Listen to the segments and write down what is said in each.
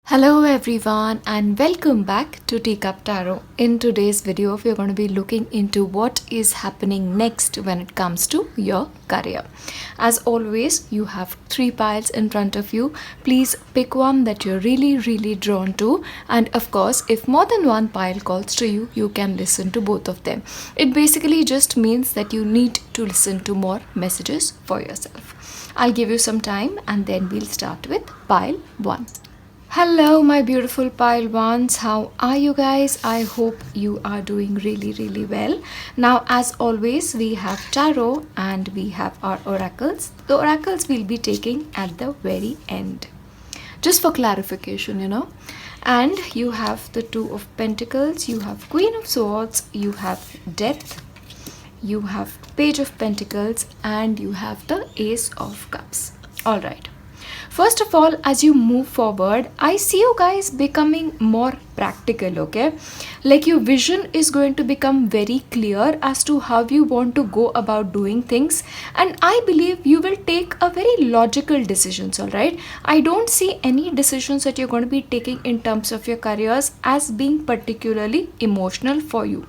Hello everyone and welcome back to Teacup Tarot. In today's video, we are going to be looking into what is happening next when it comes to your career. As always, you have three piles in front of you. Please pick one that you're really drawn to, and of course, if more than one pile calls to you, you can listen to both of them. It basically just means that you need to listen to more messages for yourself. I'll give you some time and then we'll start with pile 1. Hello, my beautiful pile ones. How are you guys? I hope you are doing really well. Now, as always, we have tarot and we have our oracles. The oracles we'll be taking at the very end, just for clarification. And you have the Two of Pentacles, you have Queen of Swords, you have Death, you have Page of Pentacles, and you have the Ace of Cups. All right. First of all, as you move forward, I see you guys becoming more practical, okay? Like your vision is going to become very clear as to how you want to go about doing things, and I believe you will take a very logical decisions, all right? I don't see any decisions that you're going to be taking in terms of your careers as being particularly emotional for you.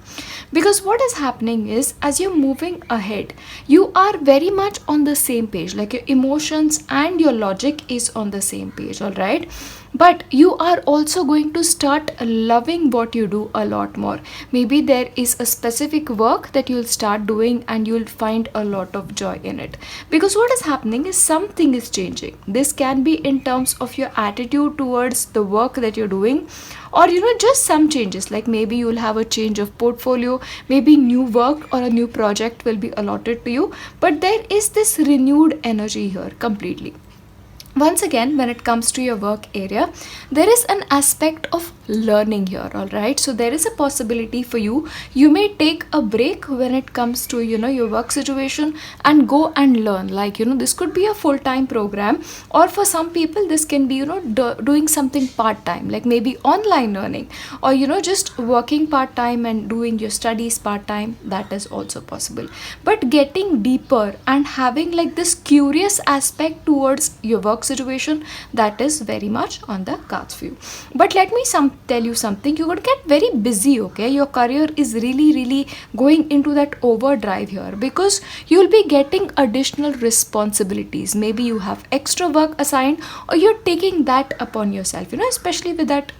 Because what is happening is, as you're moving ahead, you are very much on the same page, like your emotions and your logic is on the same page, all right? But you are also going to start loving what you do a lot more. Maybe there is a specific work that you'll start doing and you'll find a lot of joy in it. Because what is happening is something is changing. This can be in terms of your attitude towards the work that you're doing, or just some changes, like maybe you'll have a change of portfolio, maybe new work or a new project will be allotted to you, but there is this renewed energy here completely. Once again, when it comes to your work area, there is an aspect of learning here, all right? So there is a possibility for you may take a break when it comes to your work situation and go and learn, like this could be a full-time program, or for some people this can be doing something part-time, like maybe online learning, or just working part-time and doing your studies part-time. That is also possible. But getting deeper and having like this curious aspect towards your work situation, that is very much on the cards for you. But let me tell you something, you're going to get very busy, okay? Your career is really going into that overdrive here, because you'll be getting additional responsibilities. Maybe you have extra work assigned, or you're taking that upon yourself, especially with that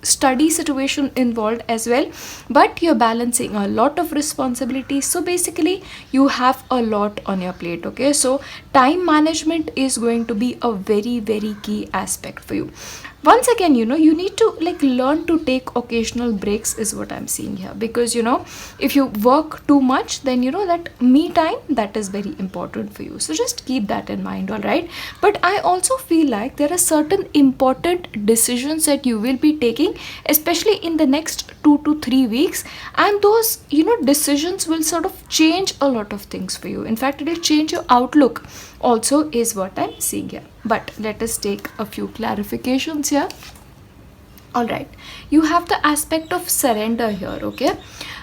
study situation involved as well. But you're balancing a lot of responsibilities, so basically you have a lot on your plate, okay? So time management is going to be a very key aspect for you. Once again, you need to like learn to take occasional breaks is what I'm seeing here, because if you work too much, then that me time, that is very important for you. So just keep that in mind, all right? But I also feel like there are certain important decisions that you will be taking, especially in the next 2 to 3 weeks, and those decisions will sort of change a lot of things for you. In fact, it will change your outlook also, is what I'm seeing here. But let us take a few clarifications here. All right, you have the aspect of surrender here, okay?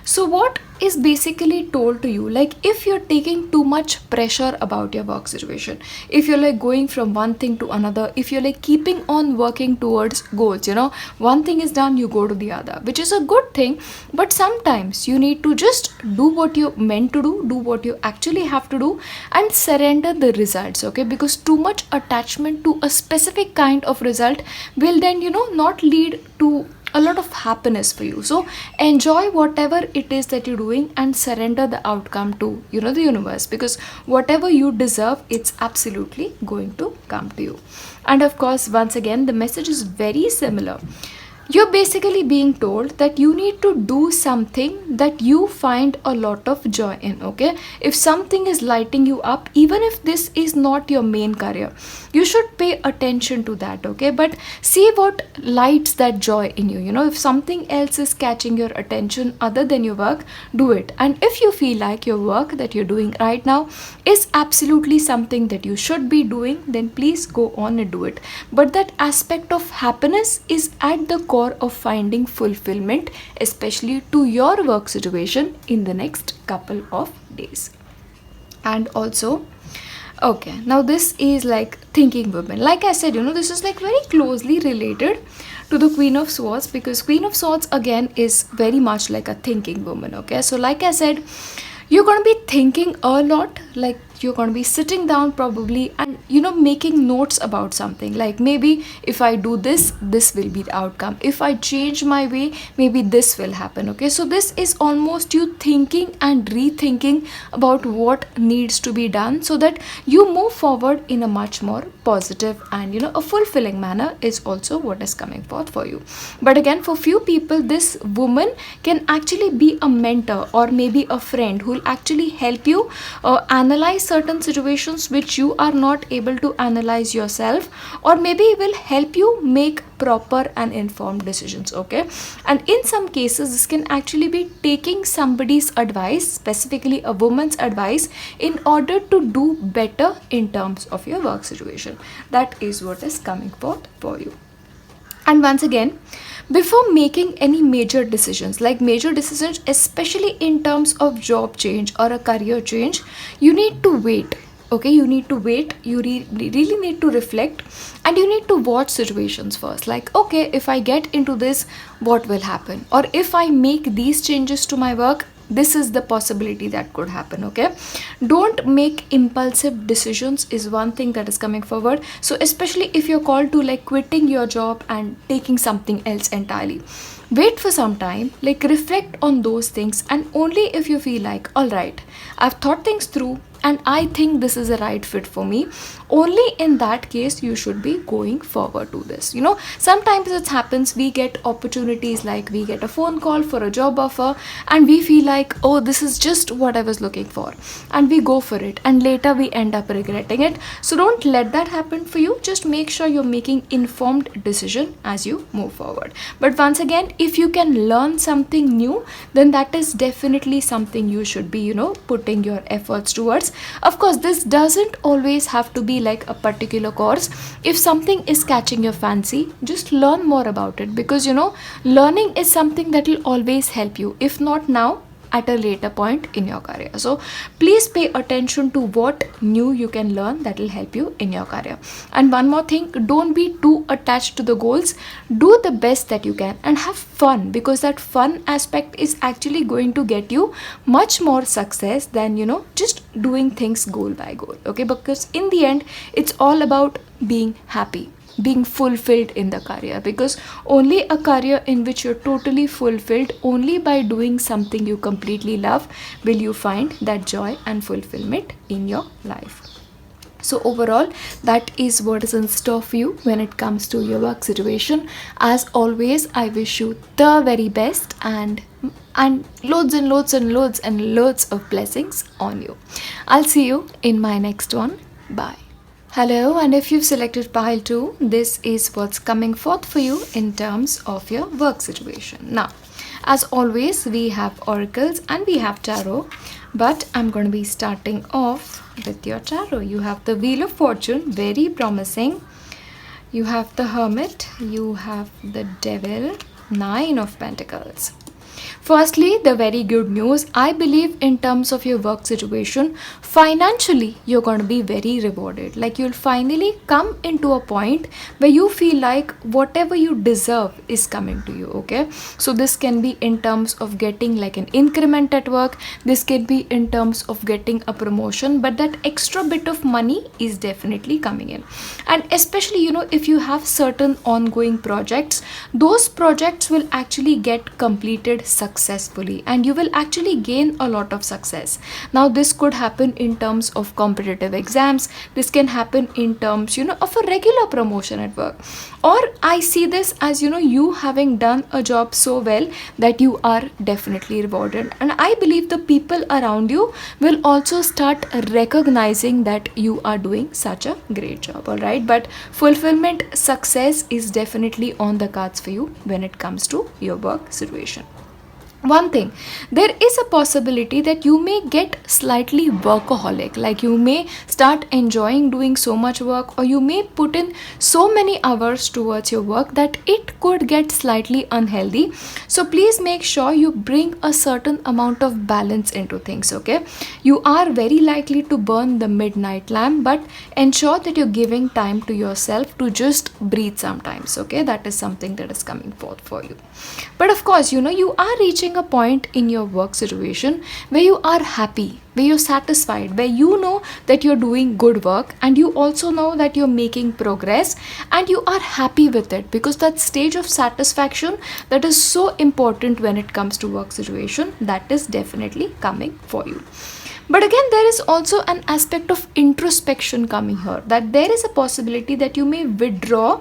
So what is basically told to you, like if you're taking too much pressure about your work situation, if you're like going from one thing to another, if you're like keeping on working towards goals, one thing is done, you go to the other, which is a good thing. But sometimes you need to just do what you're meant to do what you actually have to do, and surrender the results, okay? Because too much attachment to a specific kind of result will then not lead to a lot of happiness for you. So enjoy whatever it is that you're doing and surrender the outcome to the universe, because whatever you deserve, it's absolutely going to come to you. And of course, once again, the message is very similar. You're basically being told that you need to do something that you find a lot of joy in, okay? If something is lighting you up, even if this is not your main career, you should pay attention to that, okay? But see what lights that joy in you. If something else is catching your attention other than your work, do it. And if you feel like your work that you're doing right now is absolutely something that you should be doing, then please go on and do it. But that aspect of happiness is at the core of finding fulfillment, especially to your work situation in the next couple of days. And also, okay, now this is like thinking women. Like I said, this is like very closely related to the Queen of Swords, because Queen of Swords again is very much like a thinking woman. Okay, so like I said, you're going to be thinking a lot, like you're going to be sitting down probably and making notes about something, like maybe if I do this, this will be the outcome. If I change my way, maybe this will happen. Okay, so this is almost you thinking and rethinking about what needs to be done so that you move forward in a much more positive and a fulfilling manner is also what is coming forth for you. But again, for few people, this woman can actually be a mentor or maybe a friend who will actually help you analyze certain situations which you are not able to analyze yourself, or maybe will help you make proper and informed decisions. Okay, and in some cases this can actually be taking somebody's advice, specifically a woman's advice, in order to do better in terms of your work situation. That is what is coming forth for you. And once again, before making any major decisions, like major decisions, especially in terms of job change or a career change, you need to wait. Okay, you need to wait, you really need to reflect, and you need to watch situations first. Like, okay, if I get into this, what will happen? Or if I make these changes to my work, this is the possibility that could happen. Okay, don't make impulsive decisions is one thing that is coming forward. So especially if you're called to like quitting your job and taking something else entirely, wait for some time, like reflect on those things, and only if you feel like, all right, I've thought things through and I think this is a right fit for me, only in that case you should be going forward to this. Sometimes it happens, we get opportunities, like we get a phone call for a job offer and we feel like, oh, this is just what I was looking for, and we go for it and later we end up regretting it. So don't let that happen for you. Just make sure you're making informed decision as you move forward. But once again, if you can learn something new, then that is definitely something you should be putting your efforts towards. Of course, this doesn't always have to be like a particular course. If something is catching your fancy, just learn more about it, because learning is something that will always help you, if not now, at a later point in your career. So please pay attention to what new you can learn that will help you in your career. And one more thing, don't be too attached to the goals. Do the best that you can and have fun, because that fun aspect is actually going to get you much more success than just doing things goal by goal. Okay, because in the end it's all about being happy, being fulfilled in the career, because only a career in which you're totally fulfilled, only by doing something you completely love, will you find that joy and fulfillment in your life. So overall, that is what is in store for you when it comes to your work situation. As always, I wish you the very best and loads and loads and loads and loads of blessings on you. I'll see you in my next one. Bye. Hello, and if you've selected pile 2, this is what's coming forth for you in terms of your work situation. Now, as always, we have oracles and we have tarot, but I'm going to be starting off with your tarot. You have the Wheel of Fortune, very promising. You have the Hermit, you have the Devil, Nine of Pentacles. Firstly, the very good news, I believe in terms of your work situation, financially, you're going to be very rewarded. Like you'll finally come into a point where you feel like whatever you deserve is coming to you. Okay, so this can be in terms of getting like an increment at work. This can be in terms of getting a promotion, but that extra bit of money is definitely coming in. And especially, if you have certain ongoing projects, those projects will actually get completed successfully and you will actually gain a lot of success. Now this could happen in terms of competitive exams, this can happen in terms of a regular promotion at work, or I see this as you having done a job so well that you are definitely rewarded, and I believe the people around you will also start recognizing that you are doing such a great job. All right, but fulfillment, success is definitely on the cards for you when it comes to your work situation. one thing, there is a possibility that you may get slightly workaholic, like you may start enjoying doing so much work, or you may put in so many hours towards your work that it could get slightly unhealthy. So please make sure you bring a certain amount of balance into things. Okay, you are very likely to burn the midnight lamp, but ensure that you're giving time to yourself to just breathe sometimes. Okay, that is something that is coming forth for you. But of course, you are reaching a point in your work situation where you are happy, where you're satisfied, where you know that you're doing good work, and you also know that you're making progress, and you are happy with it, because that stage of satisfaction that is so important when it comes to work situation, that is definitely coming for you. But again, there is also an aspect of introspection coming here, that there is a possibility that you may withdraw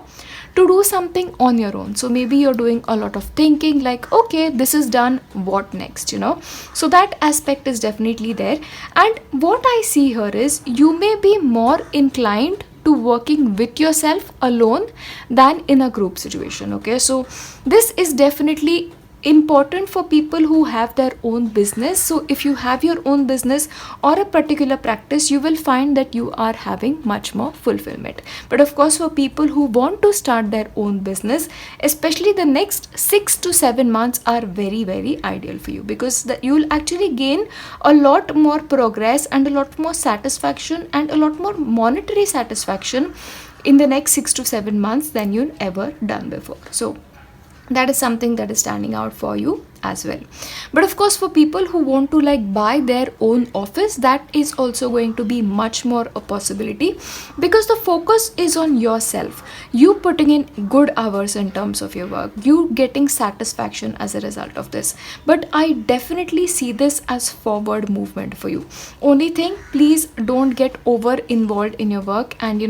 to do something on your own. So maybe you're doing a lot of thinking, like, okay, this is done, what next, so that aspect is definitely there. And what I see here is you may be more inclined to working with yourself alone than in a group situation. Okay, so this is definitely important for people who have their own business. So if you have your own business or a particular practice, you will find that you are having much more fulfillment. But of course, for people who want to start their own business, especially the next 6 to 7 months are very, very ideal for you, because you will actually gain a lot more progress and a lot more satisfaction and a lot more monetary satisfaction in the next 6 to 7 months than you've ever done before. So that is something that is standing out for you as well. But of course, for people who want to buy their own office, that is also going to be much more a possibility, because the focus is on yourself, you putting in good hours in terms of your work, you getting satisfaction as a result of this. But I definitely see this as forward movement for you. Only thing, please don't get over involved in your work and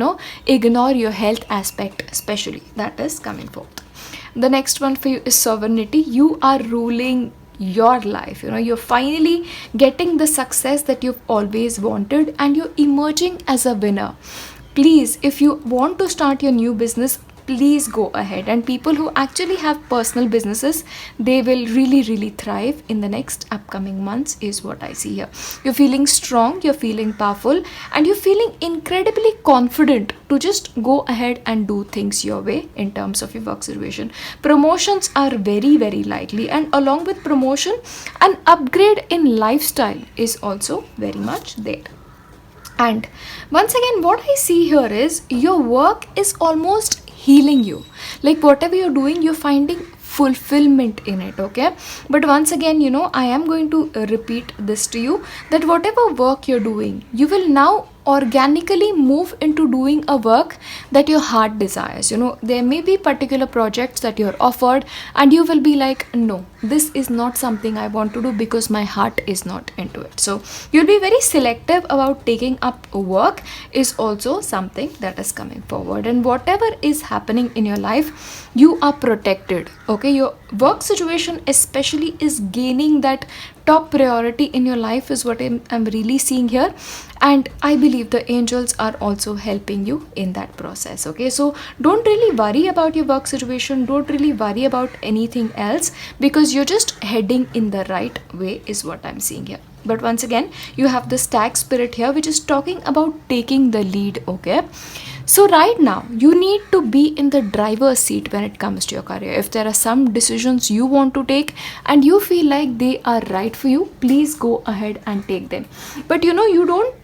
ignore your health aspect, especially, that is coming forth. The next one for you is sovereignty. You are ruling your life. You're finally getting the success that you've always wanted, and you're emerging as a winner. Please, if you want to start your new business, please go ahead. And people who actually have personal businesses, they will really, really thrive in the next upcoming months, is what I see here. You're feeling strong, you're feeling powerful, and you're feeling incredibly confident to just go ahead and do things your way in terms of your work situation. Promotions are very, very likely, and along with promotion, an upgrade in lifestyle is also very much there. And once again, what I see here is your work is almost healing you. Like whatever you're doing, you're finding fulfillment in it. Okay, but once again, I am going to repeat this to you, that whatever work you're doing, you will now organically move into doing a work that your heart desires. There may be particular projects that you're offered, and you will be like, no, this is not something I want to do, because my heart is not into it. So you'll be very selective about taking up work, is also something that is coming forward. And whatever is happening in your life, you are protected. Okay, your work situation especially is gaining that top priority in your life, is what I'm really seeing here. And I believe the angels are also helping you in that process. Okay, so don't really worry about your work situation, don't really worry about anything else, because you're just heading in the right way, is what I'm seeing here. But once again, you have the stag spirit here, which is talking about taking the lead. Okay, so right now you need to be in the driver's seat when it comes to your career. If there are some decisions you want to take and you feel like they are right for you, please go ahead and take them. But you don't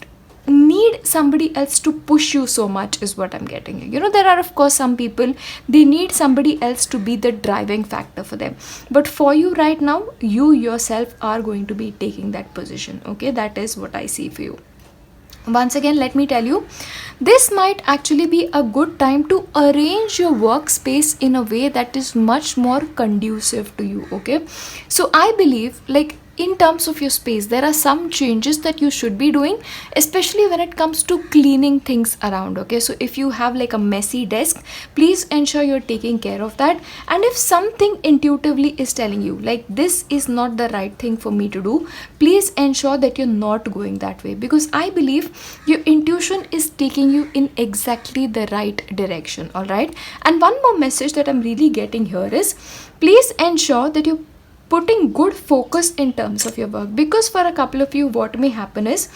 need somebody else to push you so much, is what I'm getting. There are of course some people, they need somebody else to be the driving factor for them. But for you right now, you yourself are going to be taking that position. Okay, that is what I see for you. Once again, let me tell you, this might actually be a good time to arrange your workspace in a way that is much more conducive to you. Okay, so I believe, in terms of your space, there are some changes that you should be doing, especially when it comes to cleaning things around. Okay, so if you have a messy desk, please ensure you're taking care of that. And if something intuitively is telling you this is not the right thing for me to do, please ensure that you're not going that way, because I believe your intuition is taking you in exactly the right direction. All right, and one more message that I'm really getting here is, please ensure that you putting good focus in terms of your work. Because for a couple of you, what may happen is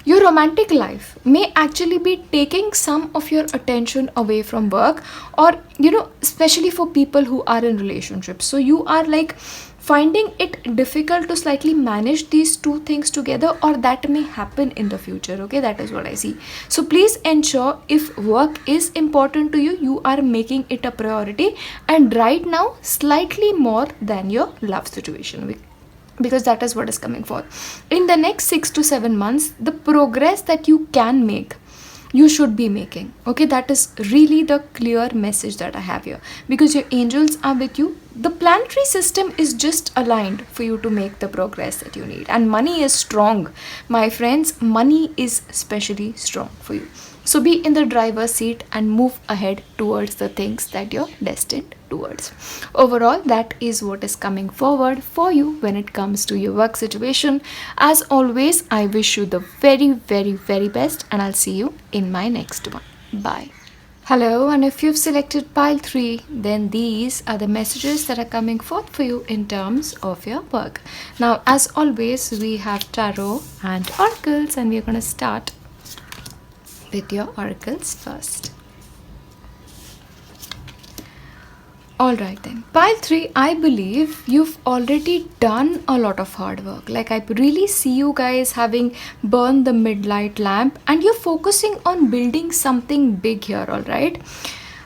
your romantic life may actually be taking some of your attention away from work, or especially for people who are in relationships, so you are like finding it difficult to slightly manage these two things together, or that may happen in the future. Okay, that is what I see. So please ensure, if work is important to you, you are making it a priority, and right now slightly more than your love situation, because that is what is coming for. In the next 6 to 7 months, the progress that you can make, you should be making. Okay, that is really the clear message that I have here, because your angels are with you. The planetary system is just aligned for you to make the progress that you need, and money is strong, my friends. Money is especially strong for you. So be in the driver's seat and move ahead towards the things that you're destined towards. Overall, that is what is coming forward for you when it comes to your work situation. As always, I wish you the very, very, very best, and I'll see you in my next one. Bye. Hello, and if you've selected pile 3, then these are the messages that are coming forth for you in terms of your work. Now, as always, we have tarot and oracles, and we're going to start with your oracles first. Alright then, pile 3, I believe you've already done a lot of hard work. Like, I really see you guys having burned the midnight lamp, and you're focusing on building something big here, alright?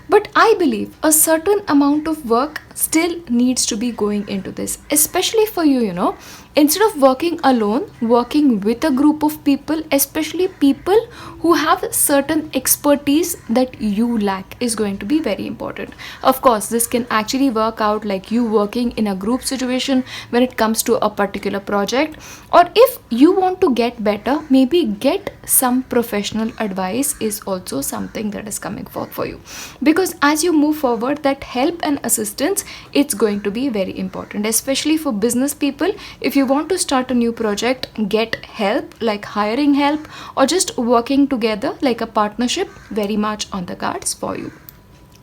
But I believe a certain amount of work still needs to be going into this, especially for you, instead of working alone, working with a group of people, especially people who have certain expertise that you lack, is going to be very important. Of course, this can actually work out like you working in a group situation when it comes to a particular project, or if you want to get better, maybe get some professional advice is also something that is coming forth for you, because as you move forward, that help and assistance, it's going to be very important, especially for business people. If you want to start a new project, get help, like hiring help, or just working together like a partnership, very much on the cards for you.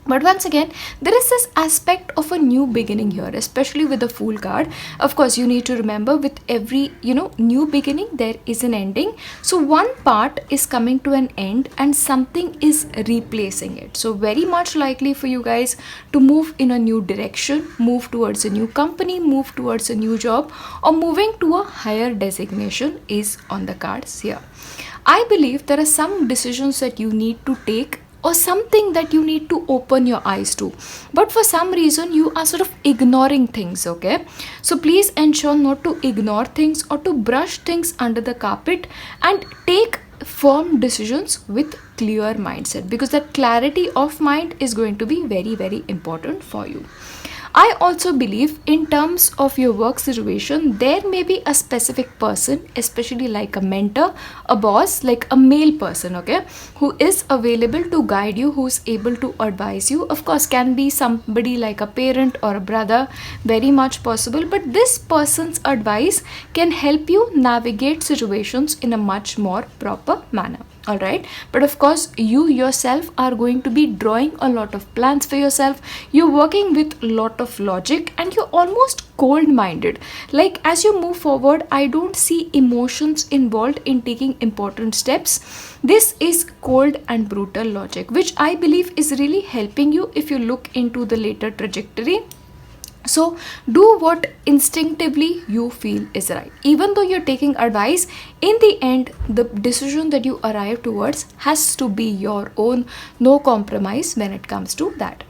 But once again, there is this aspect of a new beginning here, especially with the Fool card. Of course, you need to remember, with every new beginning, there is an ending. So one part is coming to an end and something is replacing it. So very much likely for you guys to move in a new direction, move towards a new company, move towards a new job, or moving to a higher designation is on the cards here. I believe there are some decisions that you need to take, or something that you need to open your eyes to, but for some reason you are sort of ignoring things. Okay, so please ensure not to ignore things or to brush things under the carpet, and take firm decisions with clear mindset, because that clarity of mind is going to be very, very important for you. I also believe in terms of your work situation, there may be a specific person, especially like a mentor, a boss, like a male person, okay, who is available to guide you, who's able to advise you. Of course, can be somebody like a parent or a brother, very much possible, but this person's advice can help you navigate situations in a much more proper manner. Alright, but of course you yourself are going to be drawing a lot of plans for yourself. You're working with a lot of logic, and you're almost cold-minded. Like, as you move forward, I don't see emotions involved in taking important steps. This is cold and brutal logic, which I believe is really helping you if you look into the later trajectory. So do what instinctively you feel is right. Even though you're taking advice, in the end, the decision that you arrive towards has to be your own. No compromise when it comes to that.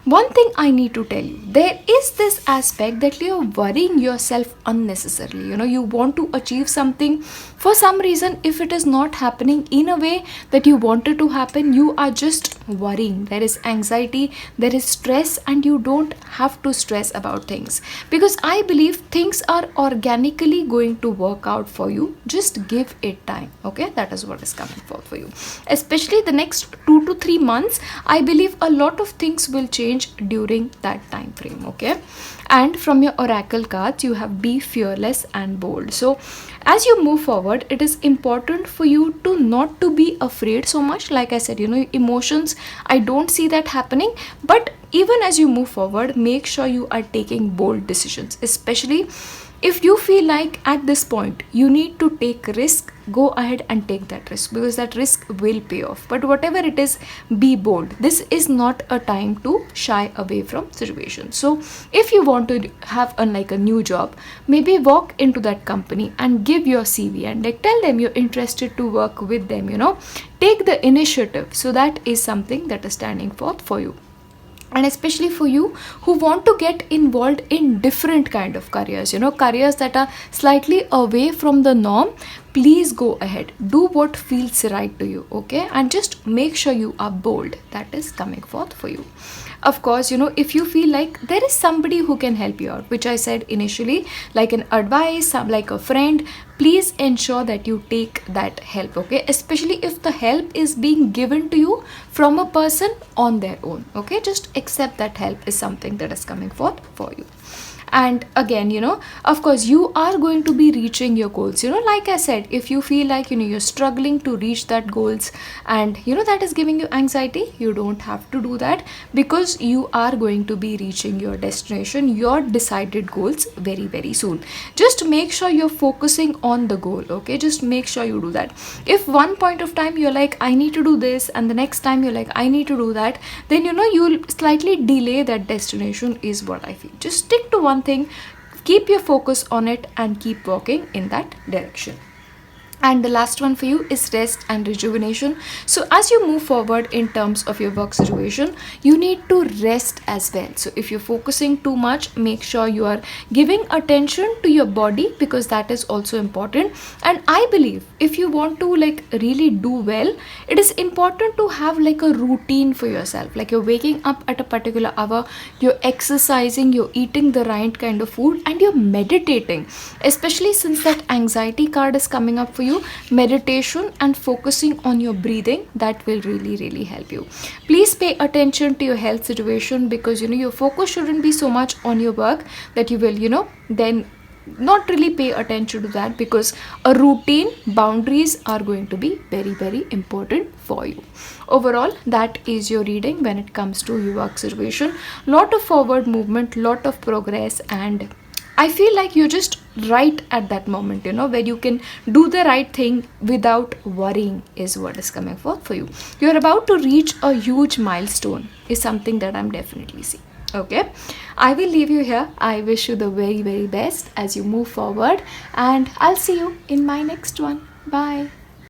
One thing I need to tell you, there is this aspect that you're worrying yourself unnecessarily. You want to achieve something. For some reason, if it is not happening in a way that you wanted to happen, you are just worrying. There is anxiety, there is stress, and you don't have to stress about things, because I believe things are organically going to work out for you. Just give it time. Okay, that is what is coming for you. Especially the next 2 to 3 months, I believe a lot of things will change change during that time frame. Okay, and from your oracle cards you have be fearless and bold. So as you move forward, it is important for you to not to be afraid so much. Like I said, emotions, I don't see that happening, but even as you move forward, make sure you are taking bold decisions, especially if you feel like at this point you need to take risk. Go ahead and take that risk, because that risk will pay off. But whatever it is, be bold. This is not a time to shy away from situations. So if you want to have a new job, maybe walk into that company and give your CV and tell them you're interested to work with them. Take the initiative. So that is something that is standing forth for you. And especially for you who want to get involved in different kind of careers, careers that are slightly away from the norm, please go ahead, do what feels right to you. Okay, and just make sure you are bold. That is coming forth for you. Of course, if you feel like there is somebody who can help you out, which I said initially, like an advice, like a friend, please ensure that you take that help. Okay, especially if the help is being given to you from a person on their own. Okay, just accept that help is something that is coming forth for you. And again, of course you are going to be reaching your goals. Like I said, if you feel like you're struggling to reach that goals, and that is giving you anxiety, you don't have to do that, because you are going to be reaching your destination, your decided goals very, very soon. Just make sure you're focusing on the goal. Okay, just make sure you do that. If one point of time you're like, I need to do this, and the next time you're like, I need to do that, then you'll slightly delay that destination, is what I feel. Just stick to one thing, keep your focus on it, and keep working in that direction. And the last one for you is rest and rejuvenation. So as you move forward in terms of your work situation, you need to rest as well. So if you're focusing too much, make sure you are giving attention to your body, because that is also important. And I believe if you want to really do well, it is important to have a routine for yourself. Like you're waking up at a particular hour, you're exercising, you're eating the right kind of food, and you're meditating. Especially since that anxiety card is coming up for you, meditation and focusing on your breathing, that will really, really help you. Please pay attention to your health situation, because your focus shouldn't be so much on your work that you will then not really pay attention to that, because a routine, boundaries are going to be very, very important for you. Overall, that is your reading when it comes to your work situation. Lot of forward movement, lot of progress, and I feel like you're just right at that moment, where you can do the right thing without worrying, is what is coming forth for you. You're about to reach a huge milestone, is something that I'm definitely seeing. Okay, I will leave you here. I wish you the very, very best as you move forward, and I'll see you in my next one. Bye.